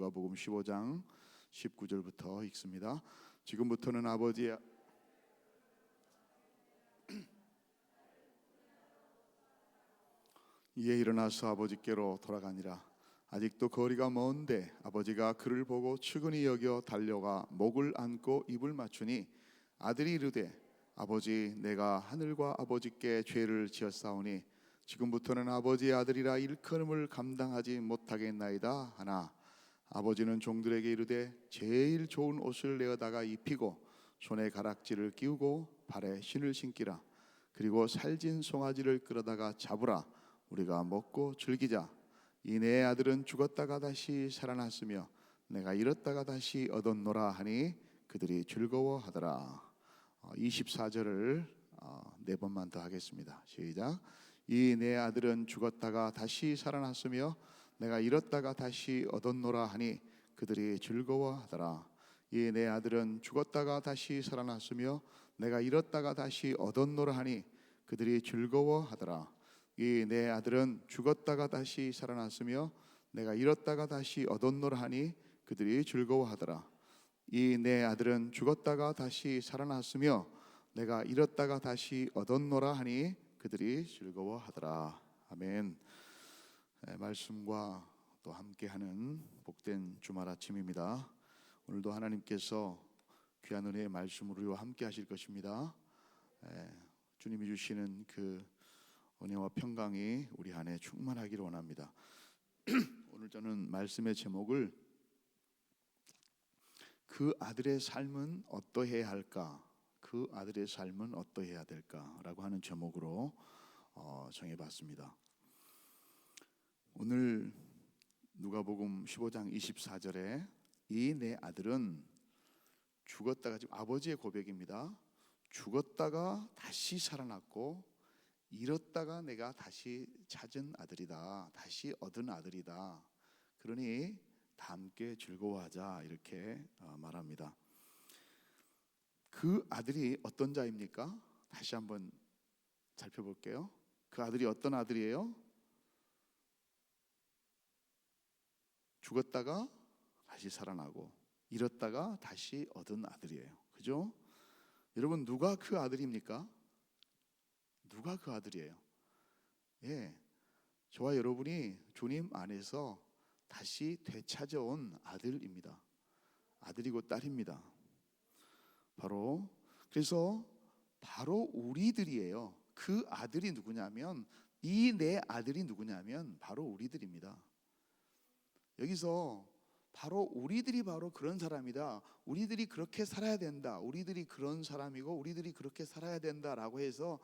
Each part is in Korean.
누가복음 15장 19절부터 읽습니다. 지금부터는 아버지의 이에 일어나서 아버지께로 돌아가니라. 아직도 거리가 먼데 아버지가 그를 보고 측은히 여겨 달려가 목을 안고 입을 맞추니 아들이 이르되 아버지, 내가 하늘과 아버지께 죄를 지었사오니 지금부터는 아버지의 아들이라 일컬음을 감당하지 못하겠나이다 하나, 아버지는 종들에게 이르되 제일 좋은 옷을 내어다가 입히고 손에 가락지를 끼우고 발에 신을 신기라. 그리고 살진 송아지를 끌어다가 잡으라. 우리가 먹고 즐기자. 이 내 아들은 죽었다가 다시 살아났으며 내가 잃었다가 다시 얻었노라 하니 그들이 즐거워하더라. 24절을 4번만 더 하겠습니다. 시작. 이 내 아들은 죽었다가 다시 살아났으며 내가 잃었다가 다시 얻었노라 하니 그들이 즐거워하더라. 이 내 아들은 죽었다가 다시 살아났으며 내가 잃었다가 다시 얻었노라 하니 그들이 즐거워하더라. 이 내 아들은 죽었다가 다시 살아났으며 내가 잃었다가 다시 얻었노라 하니 그들이 즐거워하더라. 이 내 아들은 죽었다가 다시 살아났으며 내가 잃었다가 다시 얻었노라 하니 그들이 즐거워하더라. 아멘. 말씀과 또 함께하는 복된 주말 아침입니다. 오늘도 하나님께서 귀한 은혜의 말씀으로 우리와 함께 하실 것입니다. 주님이 주시는 그 은혜와 평강이 우리 안에 충만하기를 원합니다. 오늘 저는 말씀의 제목을 그 아들의 삶은 어떠해야 할까? 그 아들의 삶은 어떠해야 될까라고 하는 제목으로 정해봤습니다. 오늘 누가복음 15장 24절에 이 내 아들은 죽었다가, 지금 아버지의 고백입니다. 죽었다가 다시 살아났고 잃었다가 내가 다시 찾은 아들이다. 다시 얻은 아들이다. 그러니 다 함께 즐거워하자, 이렇게 말합니다. 그 아들이 어떤 자입니까? 다시 한번 살펴볼게요. 그 아들이 어떤 아들이에요? 죽었다가 다시 살아나고 잃었다가 다시 얻은 아들이에요. 그죠? 여러분, 누가 그 아들입니까? 누가 그 아들이에요? 저와 여러분이 주님 안에서 다시 되찾아온 아들입니다. 아들이고 딸입니다. 그래서 바로 우리들이에요. 그 아들이 누구냐면, 이 내 아들이 누구냐면 바로 우리들입니다. 여기서 바로 우리들이 바로 그런 사람이다. 우리들이 그렇게 살아야 된다. 우리들이 그런 사람이고 우리들이 그렇게 살아야 된다라고 해서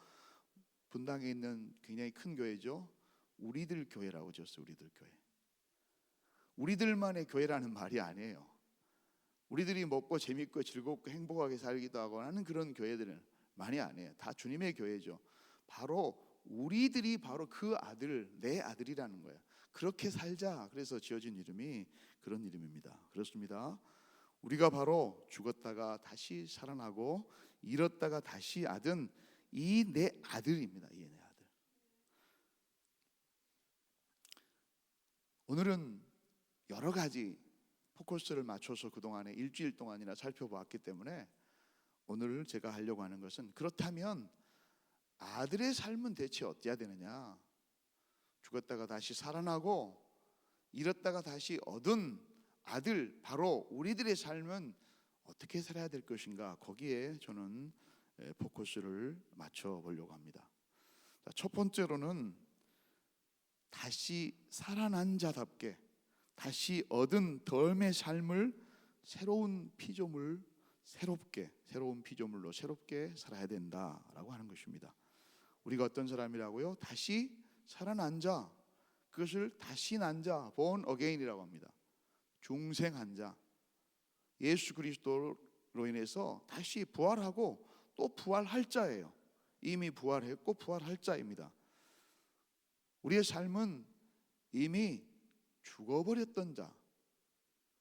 분당에 있는 굉장히 큰 교회죠. 우리들 교회라고 지었어요. 우리들 교회. 우리들만의 교회라는 말이 아니에요. 우리들이 먹고 재밌고 즐겁고 행복하게 살기도 하고 하는 그런 교회들은 많이 아니에요. 다 주님의 교회죠. 바로 우리들이 바로 그 아들, 내 아들이라는 거예요. 그렇게 살자. 그래서 지어진 이름이 그런 이름입니다. 그렇습니다. 우리가 바로 죽었다가 다시 살아나고 잃었다가 다시 얻은 이 내 아들입니다. 이 내 아들. 오늘은 여러 가지 포커스를 맞춰서 그동안에 일주일 동안이나 살펴보았기 때문에 오늘 제가 하려고 하는 것은, 그렇다면 아들의 삶은 대체 어때야 되느냐? 죽었다가 다시 살아나고 잃었다가 다시 얻은 아들, 바로 우리들의 삶은 어떻게 살아야 될 것인가? 거기에 저는 포커스를 맞춰보려고 합니다. 첫 번째로는 다시 살아난 자답게, 다시 얻은 덜의 삶을 새로운 피조물로 새롭게 살아야 된다라고 하는 것입니다. 우리가 어떤 사람이라고요? 다시 살아난 자, 그것을 다시 난 자, born again이라고 합니다. 중생한 자, 예수 그리스도로 인해서 다시 부활하고 또 부활할 자예요. 이미 부활했고 부활할 자입니다. 우리의 삶은 이미 죽어버렸던 자,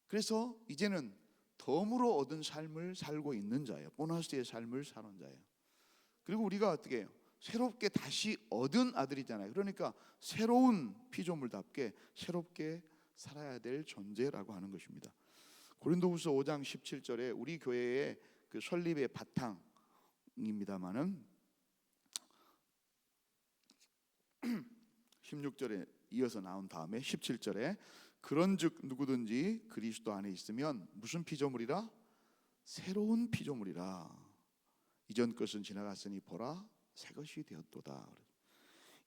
그래서 이제는 덤으로 얻은 삶을 살고 있는 자예요. 보너스의 삶을 사는 자예요. 그리고 우리가 어떻게 해요? 새롭게 다시 얻은 아들이잖아요. 그러니까 새로운 피조물답게 새롭게 살아야 될 존재라고 하는 것입니다. 고린도후서 5장 17절에 우리 교회의 그 설립의 바탕입니다마는 16절에 이어서 나온 다음에 17절에 그런즉 누구든지 그리스도 안에 있으면 무슨 피조물이라? 새로운 피조물이라. 이전 것은 지나갔으니 보라 새 것이 되었도다.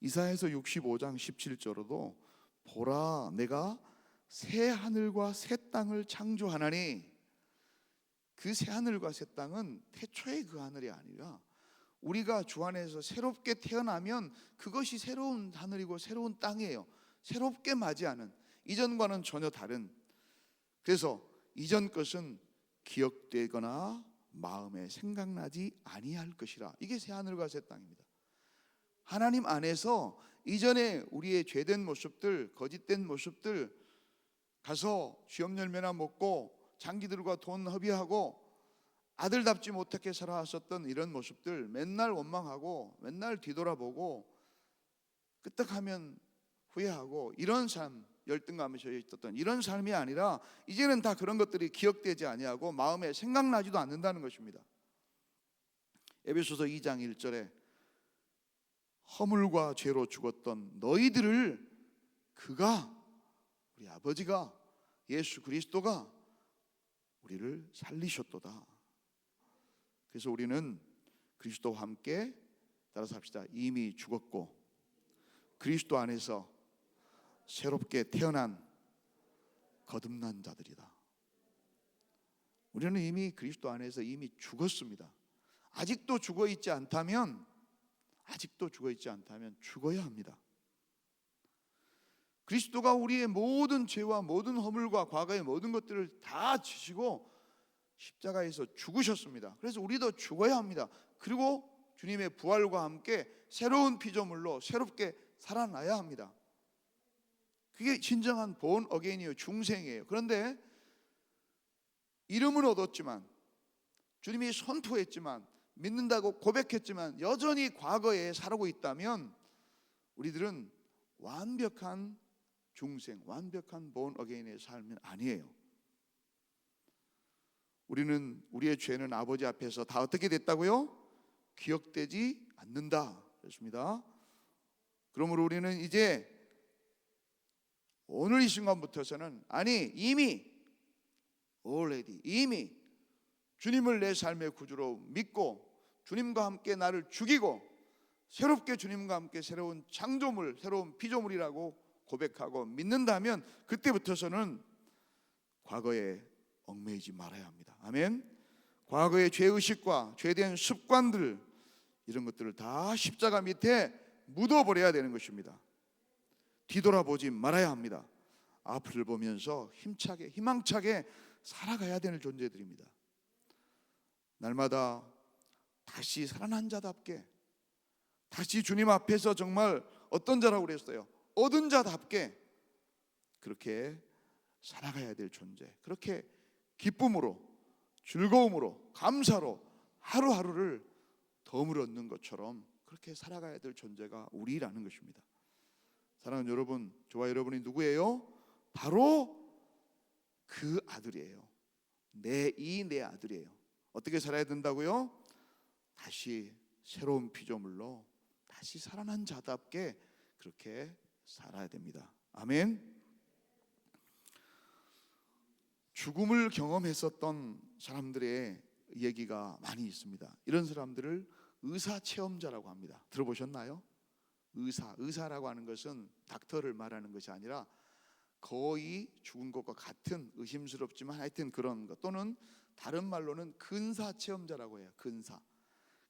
이사야서 65장 17절로도 보라 내가 새 하늘과 새 땅을 창조하나니, 그 새 하늘과 새 땅은 태초의 그 하늘이 아니라 우리가 주 안에서 새롭게 태어나면 그것이 새로운 하늘이고 새로운 땅이에요. 새롭게 맞이하는, 이전과는 전혀 다른. 그래서 이전 것은 기억되거나 마음에 생각나지 아니할 것이라. 이게 새 하늘과 새 땅입니다. 하나님 안에서 이전에 우리의 죄된 모습들, 거짓된 모습들, 가서 쥐업 열매나 먹고 장기들과 돈 허비하고 아들답지 못하게 살아왔었던 이런 모습들, 맨날 원망하고 맨날 뒤돌아보고 끄떡하면 후회하고 이런 삶, 열등감에 젖어 있었던 이런 삶이 아니라 이제는 다 그런 것들이 기억되지 아니하고 마음에 생각나지도 않는다는 것입니다. 에베소서 2장 1절에 허물과 죄로 죽었던 너희들을 그가, 우리 아버지가, 예수 그리스도가 우리를 살리셨도다. 그래서 우리는 그리스도와 함께, 따라서 합시다, 이미 죽었고 그리스도 안에서 새롭게 태어난 거듭난 자들이다. 우리는 이미 그리스도 안에서 이미 죽었습니다. 아직도 죽어있지 않다면 죽어야 합니다. 그리스도가 우리의 모든 죄와 모든 허물과 과거의 모든 것들을 다 지시고 십자가에서 죽으셨습니다. 그래서 우리도 죽어야 합니다. 그리고 주님의 부활과 함께 새로운 피조물로 새롭게 살아나야 합니다. 그게 진정한 본 어게인이에요. 중생이에요. 그런데 이름은 얻었지만, 주님이 선포했지만, 믿는다고 고백했지만 여전히 과거에 살고 있다면 우리들은 완벽한 중생, 완벽한 본 어게인의 삶은 아니에요. 우리는, 우리의 죄는 아버지 앞에서 다 어떻게 됐다고요? 기억되지 않는다 그랬습니다. 그러므로 우리는 이제 오늘 이 순간부터서는, 아니 이미 already, 이미 주님을 내 삶의 구주로 믿고 주님과 함께 나를 죽이고 새롭게 주님과 함께 새로운 창조물, 새로운 피조물이라고 고백하고 믿는다면 그때부터서는 과거에 얽매이지 말아야 합니다. 아멘. 과거의 죄의식과 죄된 습관들, 이런 것들을 다 십자가 밑에 묻어버려야 되는 것입니다. 뒤돌아보지 말아야 합니다. 앞을 보면서 힘차게, 희망차게 살아가야 되는 존재들입니다. 날마다 다시 살아난 자답게, 다시 주님 앞에서 정말 어떤 자라고 그랬어요? 얻은 자답게 그렇게 살아가야 될 존재, 그렇게 기쁨으로, 즐거움으로, 감사로 하루하루를 덤을 얻는 것처럼 그렇게 살아가야 될 존재가 우리라는 것입니다. 사랑하는 여러분, 저와 여러분이 누구예요? 바로 그 아들이에요. 내 아들이에요. 어떻게 살아야 된다고요? 다시 새로운 피조물로 다시 살아난 자답게 그렇게 살아야 됩니다. 아멘. 죽음을 경험했었던 사람들의 얘기가 많이 있습니다. 이런 사람들을 의사체험자라고 합니다. 들어보셨나요? 의사라고 하는 것은 닥터를 말하는 것이 아니라 거의 죽은 것과 같은, 의심스럽지만 하여튼 그런 것, 또는 다른 말로는 근사체험자라고 해요.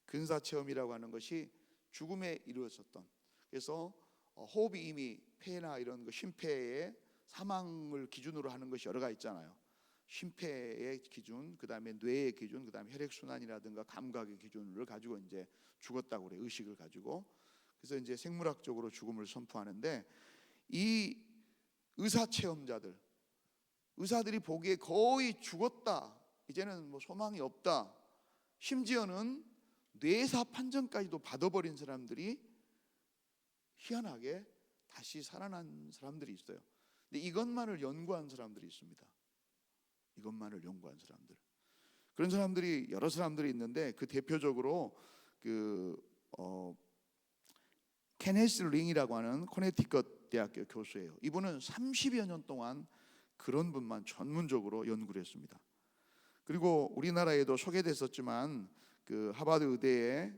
근사체험이라고 하는 것이 죽음에 이루어졌던, 그래서 호흡이 이미 폐나 이런 거, 심폐의 사망을 기준으로 하는 것이 여러 가지 있잖아요. 심폐의 기준, 그 다음에 뇌의 기준, 그 다음에 혈액순환이라든가 감각의 기준을 가지고 이제 죽었다고 그래요. 의식을 가지고. 그래서 이제 생물학적으로 죽음을 선포하는데, 이 의사체험자들, 의사들이 보기에 거의 죽었다, 이제는 뭐 소망이 없다, 심지어는 뇌사 판정까지도 받아버린 사람들이 희한하게 다시 살아난 사람들이 있어요. 근데 이것만을 연구한 사람들이 있습니다. 이것만을 연구한 사람들. 그런 사람들이 여러 사람들이 있는데 그 대표적으로 케네스 링이라고 하는 코네티컷 대학교 교수예요. 이분은 30여 년 동안 그런 분만 전문적으로 연구를 했습니다. 그리고 우리나라에도 소개됐었지만 그 하버드 의대에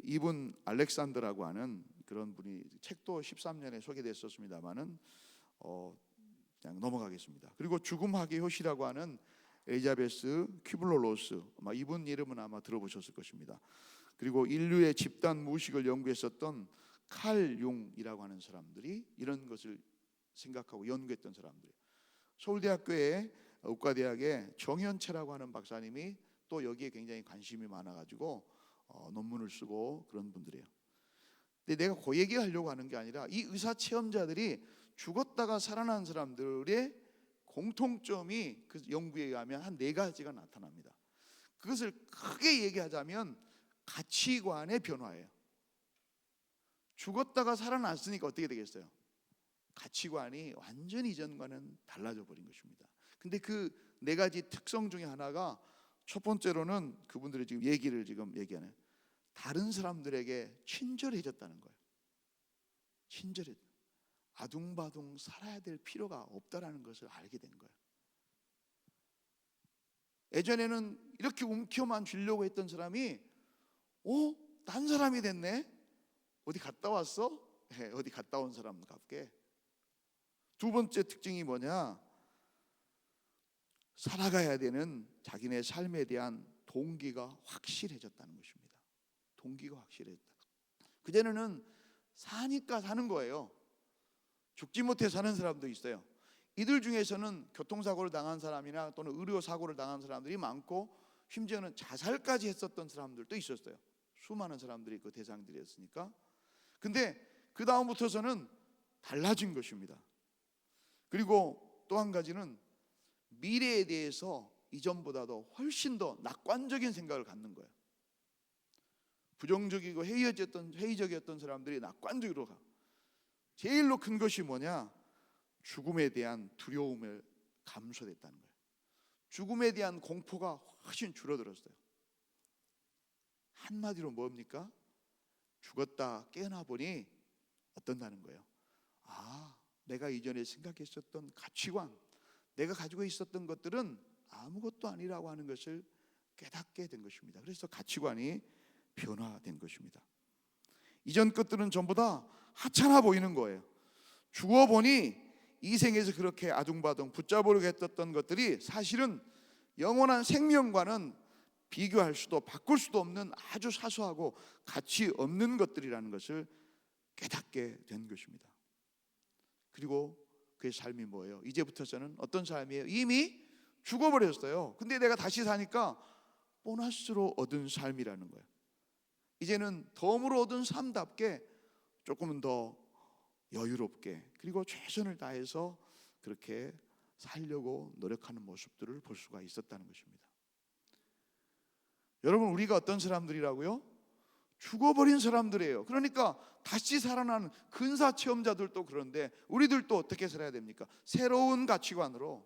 이분 알렉산더라고 하는 그런 분이 책도 13년에 소개됐었습니다만은 그냥 넘어가겠습니다. 그리고 죽음학의 효시라고 하는 엘리자베스 큐블러-로스, 이분 이름은 아마 들어보셨을 것입니다. 그리고 인류의 집단 무의식을 연구했었던 칼 융이라고 하는 사람들이 이런 것을 생각하고 연구했던 사람들이에요. 서울대학교의 의과대학의 정현채라고 하는 박사님이 또 여기에 굉장히 관심이 많아가지고 논문을 쓰고 그런 분들이에요. 근데 내가 그 얘기하려고 하는 게 아니라 이 의사 체험자들이 죽었다가 살아난 사람들의 공통점이 그 연구에 의하면 한 4가지가 나타납니다. 그것을 크게 얘기하자면 가치관의 변화예요. 죽었다가 살아났으니까 어떻게 되겠어요? 가치관이 완전히 이전과는 달라져 버린 것입니다. 근데 그 4가지 특성 중에 하나가 첫 번째로는 그분들이 지금 얘기하는 다른 사람들에게 친절해졌다는 거예요. 아둥바둥 살아야 될 필요가 없다라는 것을 알게 된 거예요. 예전에는 이렇게 움켜만 주려고 했던 사람이 딴 사람이 됐네? 어디 갔다 왔어? 네, 어디 갔다 온 사람답게. 두 번째 특징이 뭐냐? 살아가야 되는 자기네 삶에 대한 동기가 확실해졌다는 것입니다. 동기가 확실해졌다. 그전에는 사니까 사는 거예요. 죽지 못해 사는 사람도 있어요. 이들 중에서는 교통사고를 당한 사람이나 또는 의료사고를 당한 사람들이 많고 심지어는 자살까지 했었던 사람들도 있었어요. 수많은 사람들이 그 대상들이었으니까. 근데 그 다음부터서는 달라진 것입니다. 그리고 또 한 가지는 미래에 대해서 이전보다도 훨씬 더 낙관적인 생각을 갖는 거예요. 부정적이고 회의적이었던 사람들이 낙관적으로 가. 제일로 큰 것이 뭐냐? 죽음에 대한 두려움을 감소됐다는 거예요. 죽음에 대한 공포가 훨씬 줄어들었어요. 한마디로 뭡니까? 죽었다 깨어나 보니 어떤다는 거예요. 내가 이전에 생각했었던 가치관, 내가 가지고 있었던 것들은 아무것도 아니라고 하는 것을 깨닫게 된 것입니다. 그래서 가치관이 변화된 것입니다. 이전 것들은 전부 다 하찮아 보이는 거예요. 죽어보니 이 생에서 그렇게 아둥바둥 붙잡으려고 했던 것들이 사실은 영원한 생명과는 비교할 수도 바꿀 수도 없는 아주 사소하고 가치 없는 것들이라는 것을 깨닫게 된 것입니다. 그리고 그의 삶이 뭐예요? 이제부터서는 어떤 삶이에요? 이미 죽어버렸어요. 근데 내가 다시 사니까 보너스로 얻은 삶이라는 거예요. 이제는 덤으로 얻은 삶답게 조금은 더 여유롭게 그리고 최선을 다해서 그렇게 살려고 노력하는 모습들을 볼 수가 있었다는 것입니다. 여러분, 우리가 어떤 사람들이라고요? 죽어버린 사람들이에요. 그러니까 다시 살아나는 근사 체험자들도 그런데 우리들도 어떻게 살아야 됩니까? 새로운 가치관으로,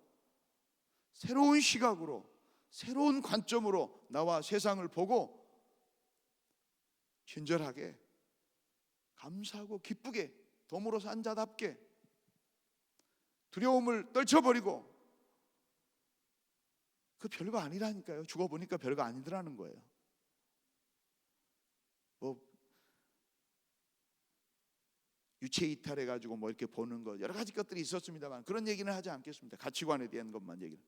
새로운 시각으로, 새로운 관점으로 나와 세상을 보고 친절하게, 감사하고 기쁘게, 덤으로 산 자답게 두려움을 떨쳐버리고. 그 별거 아니라니까요. 죽어보니까 별거 아니더라는 거예요. 유체 이탈해가지고 이렇게 보는 것 여러 가지 것들이 있었습니다만 그런 얘기는 하지 않겠습니다. 가치관에 대한 것만 얘기를.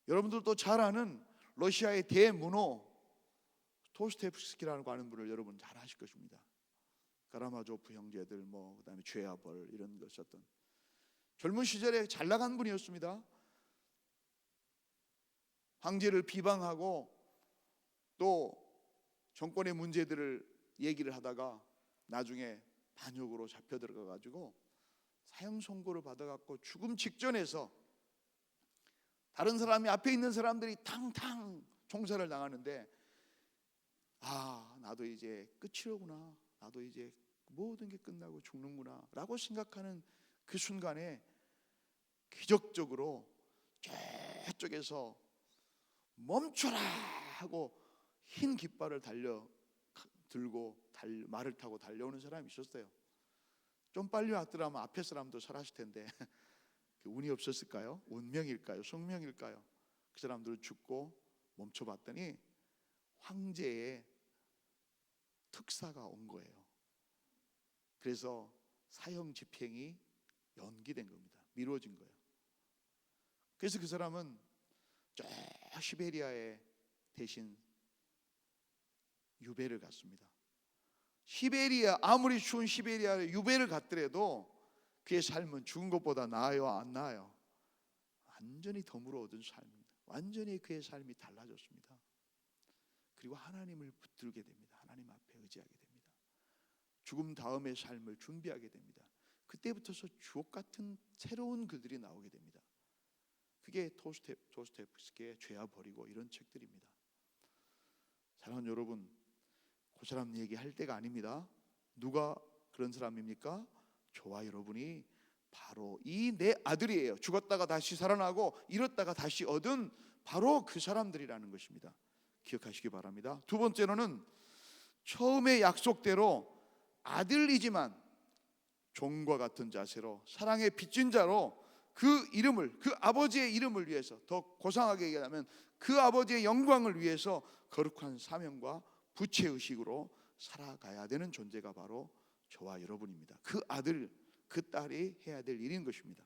여러분들도 잘 아는 러시아의 대문호 도스토옙스키라고 하는 분을 여러분 잘 아실 것입니다. 가라마조프 형제들 그다음에 죄와 벌 이런 거 썼던 젊은 시절에 잘 나간 분이었습니다. 황제를 비방하고 또 정권의 문제들을 얘기를 하다가 나중에 반역으로 잡혀 들어가 가지고 사형 선고를 받아 갖고 죽음 직전에서 다른 사람이 앞에 있는 사람들이 탕탕 총살을 당하는데 나도 이제 끝이로구나, 나도 이제 모든 게 끝나고 죽는구나 라고 생각하는 그 순간에 기적적으로 저쪽에서 멈춰라 하고 흰 깃발을 들고 말을 타고 달려오는 사람이 있었어요. 좀 빨리 왔더라면 앞에 사람도 설하실 텐데 운이 없었을까요? 운명일까요? 숙명일까요? 그 사람들은 죽고 멈춰봤더니 황제의 특사가 온 거예요. 그래서 사형 집행이 연기된 겁니다. 미뤄진 거예요. 그래서 그 사람은 저 시베리아에 대신 유배를 갔습니다. 시베리아, 아무리 추운 시베리아에 유배를 갔더라도 그의 삶은 죽은 것보다 나아요, 안 나아요? 완전히 덤으로 얻은 삶입니다. 완전히 그의 삶이 달라졌습니다. 그리고 하나님을 붙들게 됩니다. 하나님 앞에 의지하게 됩니다. 죽음 다음의 삶을 준비하게 됩니다. 그때부터서 주옥 같은 새로운 글들이 나오게 됩니다. 그게 도스토옙스키의 죄와 버리고 이런 책들입니다. 사랑하는 여러분, 그 사람 얘기할 때가 아닙니다. 누가 그런 사람입니까? 저와 여러분이 바로 이 내 아들이에요. 죽었다가 다시 살아나고 잃었다가 다시 얻은 바로 그 사람들이라는 것입니다. 기억하시기 바랍니다. 두 번째로는 처음의 약속대로 아들이지만 종과 같은 자세로 사랑의 빚진 자로 그 이름을, 그 아버지의 이름을 위해서, 더 고상하게 얘기하면 그 아버지의 영광을 위해서 거룩한 사명과 부채의식으로 살아가야 되는 존재가 바로 저와 여러분입니다. 그 아들, 그 딸이 해야 될 일인 것입니다.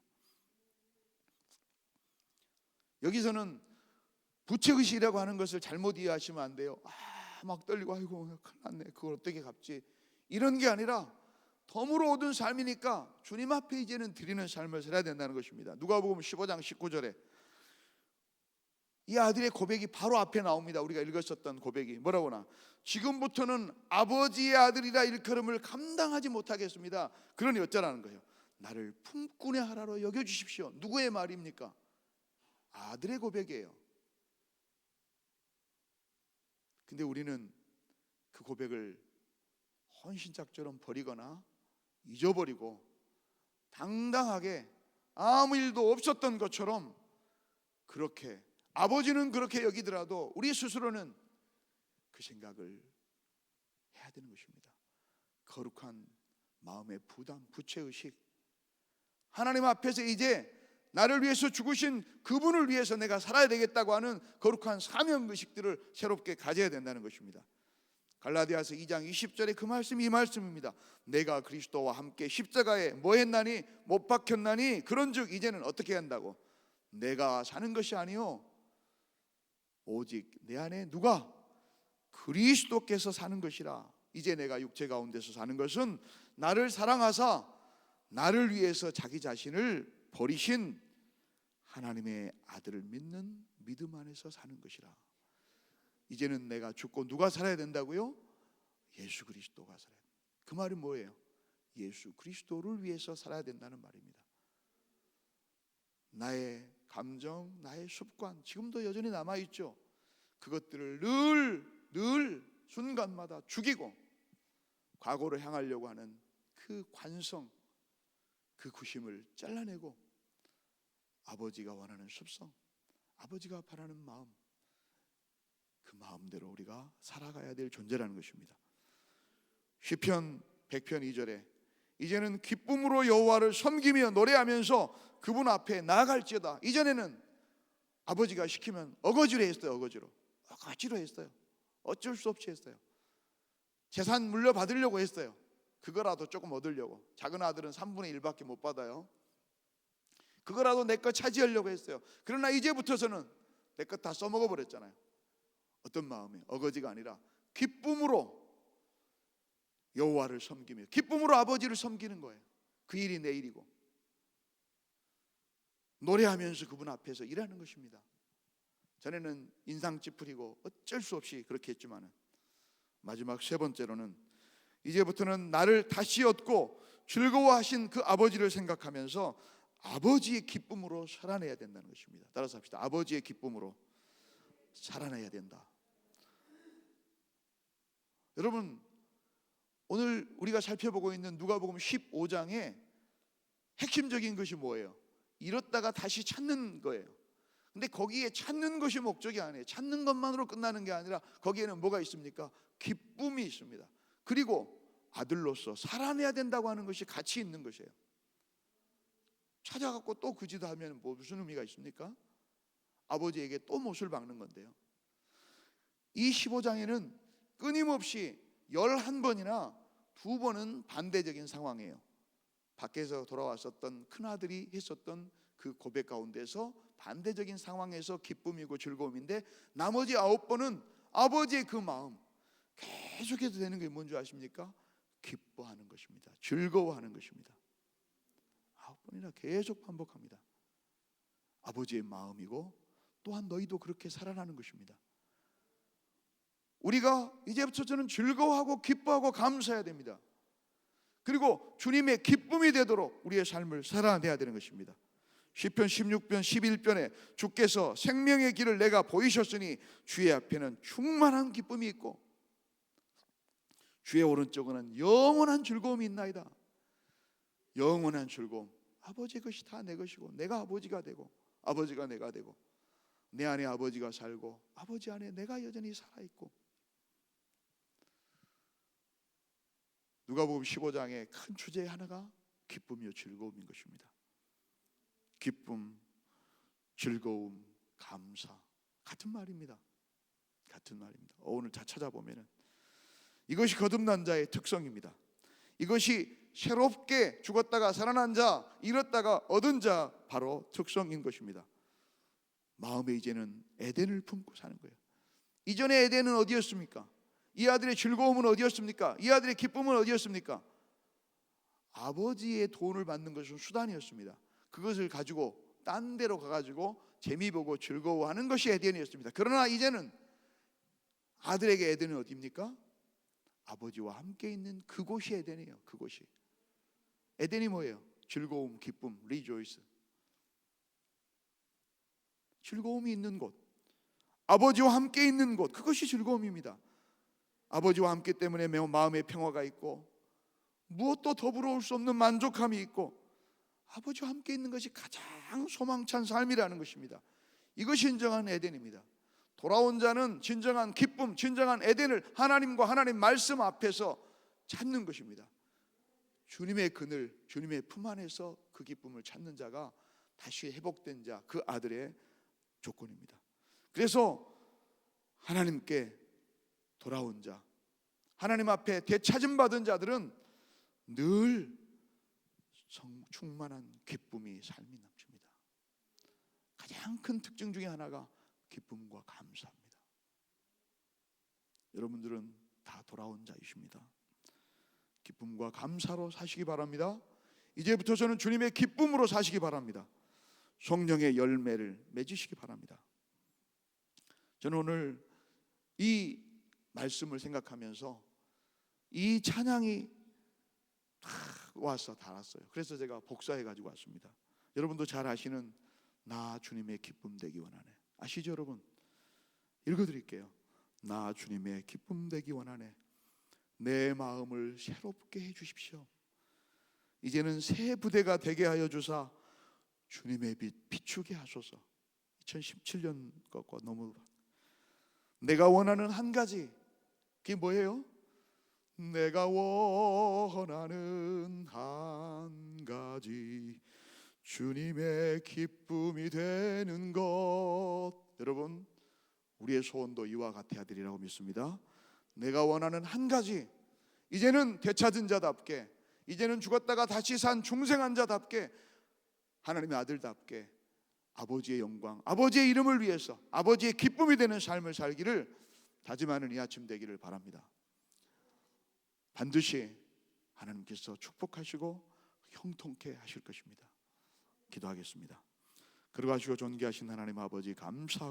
여기서는 부채의식이라고 하는 것을 잘못 이해하시면 안 돼요. 막 떨리고 아이고 큰일 났네, 그걸 어떻게 갚지, 이런 게 아니라 덤으로 얻은 삶이니까 주님 앞에 이제는 드리는 삶을 살아야 된다는 것입니다. 누가복음 15장 19절에 이 아들의 고백이 바로 앞에 나옵니다. 우리가 읽었었던 고백이 뭐라고나, 지금부터는 아버지의 아들이라 일컬음을 감당하지 못하겠습니다. 그러니 어쩌라는 거예요? 나를 품꾼의 하나로 여겨주십시오. 누구의 말입니까? 아들의 고백이에요. 근데 우리는 그 고백을 헌신짝처럼 버리거나 잊어버리고 당당하게 아무 일도 없었던 것처럼, 그렇게 아버지는 그렇게 여기더라도 우리 스스로는 그 생각을 해야 되는 것입니다. 거룩한 마음의 부담, 부채의식, 하나님 앞에서 이제 나를 위해서 죽으신 그분을 위해서 내가 살아야 되겠다고 하는 거룩한 사명의식들을 새롭게 가져야 된다는 것입니다. 갈라디아서 2장 20절에 그 말씀이 이 말씀입니다. 내가 그리스도와 함께 십자가에 뭐 했나니, 못 박혔나니, 그런즉 이제는 어떻게 한다고? 내가 사는 것이 아니요 오직 내 안에 누가? 그리스도께서 사는 것이라. 이제 내가 육체 가운데서 사는 것은 나를 사랑하사 나를 위해서 자기 자신을 버리신 하나님의 아들을 믿는 믿음 안에서 사는 것이라. 이제는 내가 죽고 누가 살아야 된다고요? 예수 그리스도가 살아야 된다. 그 말이 뭐예요? 예수 그리스도를 위해서 살아야 된다는 말입니다. 나의 감정, 나의 습관, 지금도 여전히 남아있죠. 그것들을 늘 순간마다 죽이고 과거로 향하려고 하는 그 관성, 그 구심을 잘라내고 아버지가 원하는 습성, 아버지가 바라는 마음, 그 마음대로 우리가 살아가야 될 존재라는 것입니다. 시편 100편 2절에 이제는 기쁨으로 여호와를 섬기며 노래하면서 그분 앞에 나아갈지어다. 이전에는 아버지가 시키면 어거지로 했어요. 어거지로 했어요. 어쩔 수 없이 했어요. 재산 물려받으려고 했어요. 그거라도 조금 얻으려고. 작은 아들은 3분의 1밖에 못 받아요. 그거라도 내 거 차지하려고 했어요. 그러나 이제부터서는 내 거 다 써먹어 버렸잖아요. 어떤 마음이에요? 어거지가 아니라 기쁨으로 여호와를 섬기며 기쁨으로 아버지를 섬기는 거예요. 그 일이 내 일이고 노래하면서 그분 앞에서 일하는 것입니다. 전에는 인상 찌푸리고 어쩔 수 없이 그렇게 했지만, 마지막 세 번째로는 이제부터는 나를 다시 얻고 즐거워하신 그 아버지를 생각하면서 아버지의 기쁨으로 살아내야 된다는 것입니다. 따라서 합시다. 아버지의 기쁨으로 살아내야 된다. 여러분, 오늘 우리가 살펴보고 있는 누가복음 15장에 핵심적인 것이 뭐예요? 잃었다가 다시 찾는 거예요. 근데 거기에 찾는 것이 목적이 아니에요. 찾는 것만으로 끝나는 게 아니라 거기에는 뭐가 있습니까? 기쁨이 있습니다. 그리고 아들로서 살아내야 된다고 하는 것이 같이 있는 것이에요. 찾아갖고 또 그 짓 하면 무슨 의미가 있습니까? 아버지에게 또 못을 박는 건데요. 이 15장에는 끊임없이 11번이나 2번은 반대적인 상황이에요. 밖에서 돌아왔었던 큰아들이 했었던 그 고백 가운데서 반대적인 상황에서 기쁨이고 즐거움인데, 나머지 9번은 아버지의 그 마음 계속해서 되는 게 뭔지 아십니까? 기뻐하는 것입니다. 즐거워하는 것입니다. 9번이나 계속 반복합니다. 아버지의 마음이고 또한 너희도 그렇게 살아나는 것입니다. 우리가 이제부터는 즐거워하고 기뻐하고 감사해야 됩니다. 그리고 주님의 기쁨이 되도록 우리의 삶을 살아내야 되는 것입니다. 시편 16편 11편에 주께서 생명의 길을 내가 보이셨으니 주의 앞에는 충만한 기쁨이 있고 주의 오른쪽에는 영원한 즐거움이 있나이다. 영원한 즐거움. 아버지의 것이 다 내 것이고 내가 아버지가 되고 아버지가 내가 되고 내 안에 아버지가 살고 아버지 안에 내가 여전히 살아있고. 누가복음 15장의 큰 주제 하나가 기쁨이요 즐거움인 것입니다. 기쁨, 즐거움, 감사 같은 말입니다. 같은 말입니다. 오늘 다 찾아보면은 이것이 거듭난 자의 특성입니다. 이것이 새롭게 죽었다가 살아난 자, 잃었다가 얻은 자 바로 특성인 것입니다. 마음에 이제는 에덴을 품고 사는 거예요. 이전에 에덴은 어디였습니까? 이 아들의 즐거움은 어디였습니까? 이 아들의 기쁨은 어디였습니까? 아버지의 돈을 받는 것은 수단이었습니다. 그것을 가지고 딴 데로 가가지고 재미 보고 즐거워하는 것이 에덴이었습니다. 그러나 이제는 아들에게 에덴은 어디입니까? 아버지와 함께 있는 그곳이 에덴이에요. 그곳이. 에덴이 뭐예요? 즐거움, 기쁨, 리조이스. 즐거움이 있는 곳, 아버지와 함께 있는 곳, 그것이 즐거움입니다. 아버지와 함께 때문에 매우 마음의 평화가 있고 무엇도 더불어올 수 없는 만족함이 있고 아버지와 함께 있는 것이 가장 소망찬 삶이라는 것입니다. 이것이 진정한 에덴입니다. 돌아온 자는 진정한 기쁨, 진정한 에덴을 하나님과 하나님 말씀 앞에서 찾는 것입니다. 주님의 그늘, 주님의 품 안에서 그 기쁨을 찾는 자가 다시 회복된 자, 그 아들의 조건입니다. 그래서 하나님께 돌아온 자, 하나님 앞에 되찾음 받은 자들은 늘 충만한 기쁨이 삶이 넘칩니다. 가장 큰 특징 중에 하나가 기쁨과 감사입니다. 여러분들은 다 돌아온 자이십니다. 기쁨과 감사로 사시기 바랍니다. 이제부터서는 주님의 기쁨으로 사시기 바랍니다. 성령의 열매를 맺으시기 바랍니다. 저는 오늘 이 말씀을 생각하면서 이 찬양이 와서 닿았어요. 그래서 제가 복사해 가지고 왔습니다. 여러분도 잘 아시는 나 주님의 기쁨 되기 원하네. 아시죠 여러분? 읽어드릴게요. 나 주님의 기쁨 되기 원하네. 내 마음을 새롭게 해주십시오. 이제는 새 부대가 되게 하여 주사 주님의 빛 비추게 하소서. 2017년 것과 너무 내가 원하는 한 가지, 그게 뭐예요? 내가 원하는 한 가지 주님의 기쁨이 되는 것. 여러분 우리의 소원도 이와 같아야 되리라고 믿습니다. 내가 원하는 한 가지, 이제는 되찾은 자답게, 이제는 죽었다가 다시 산 중생한 자답게, 하나님의 아들답게 아버지의 영광, 아버지의 이름을 위해서 아버지의 기쁨이 되는 삶을 살기를 다짐하는 이 아침 되기를 바랍니다. 반드시 하나님께서 축복하시고 형통케 하실 것입니다. 기도하겠습니다. 그러하시고 존귀하신 하나님 아버지 감사합니다.